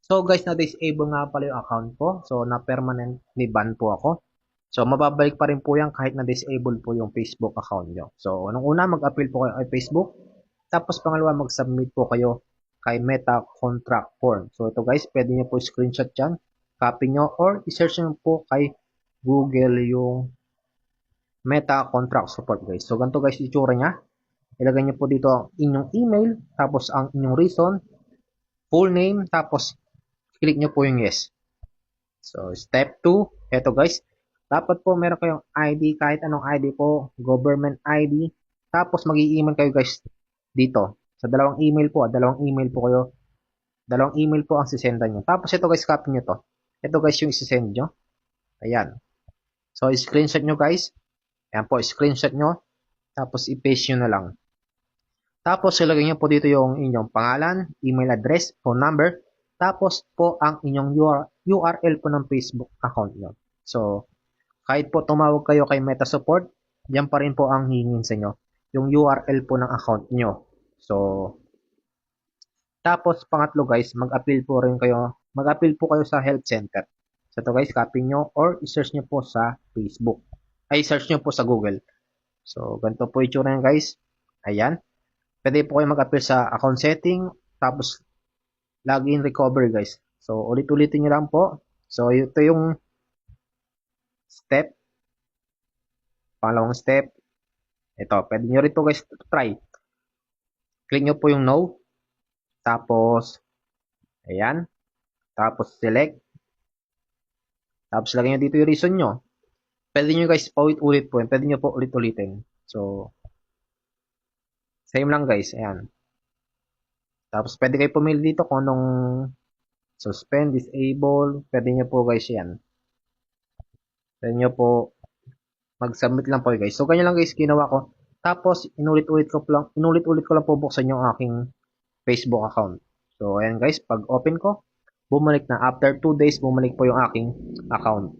So guys, na-disable nga pala yung account ko. So na permanently ban po ako. So mababalik pa rin po yan kahit na-disable po yung Facebook account nyo. So nung una, mag-appeal po kayo kay Facebook. Tapos pangalawa, mag-submit po kayo kay Meta Contract Form. So ito guys, pwede nyo po screenshot yan, copy nyo, or i-search nyo po kay Google yung Meta Contract Support guys. So ganito guys, itsura niya. Ilagay nyo po dito ang inyong email, tapos ang inyong reason, full name, tapos click nyo po yung yes. So, step 2, eto guys, dapat po meron kayong ID, kahit anong ID po, government ID, tapos mag-i-email kayo guys dito. Sa dalawang email po, dalawang email po ang sisendan nyo. Tapos ito guys, copy nyo to. Ito guys yung isisend nyo. Ayan. So, screenshot nyo guys. Ayan po, screenshot nyo. Tapos, i-paste nyo na lang. Tapos, ilagay nyo po dito yung inyong pangalan, email address, phone number, tapos po ang inyong URL po ng Facebook account nyo. So, kahit po tumawag kayo kay Meta Support, yan pa rin po ang hingin sa inyo, yung URL po ng account nyo. So, tapos pangatlo guys, mag-appeal po kayo sa health center. So, ito guys, copy nyo or i-search nyo po sa Facebook. Ay, search nyo po sa Google. So, ganito po itsura nyo guys. Ayan. Pwede po kayo mag-appeal sa account setting, tapos login recovery guys. So, ulit-ulitin nyo lang po. So, ito yung step. Pangalawang step. Ito, pwede nyo rito guys try. Click nyo po yung no. Tapos, ayan. Tapos, select. Tapos, lagay nyo dito yung reason nyo. Pwede nyo guys paulit-ulit po. Pwede nyo po ulit-ulitin. So, same lang guys. Ayan. Tapos, pwede kayo pumili dito kung anong suspend, disable. Pwede nyo po guys yan. Pwede nyo po mag-submit lang po guys. So, ganyan lang guys ginawa ko. Tapos, inulit-ulit ko lang po buksan yung aking Facebook account. So, ayan guys, pag open ko, bumalik na. After 2 days, bumalik po yung aking account.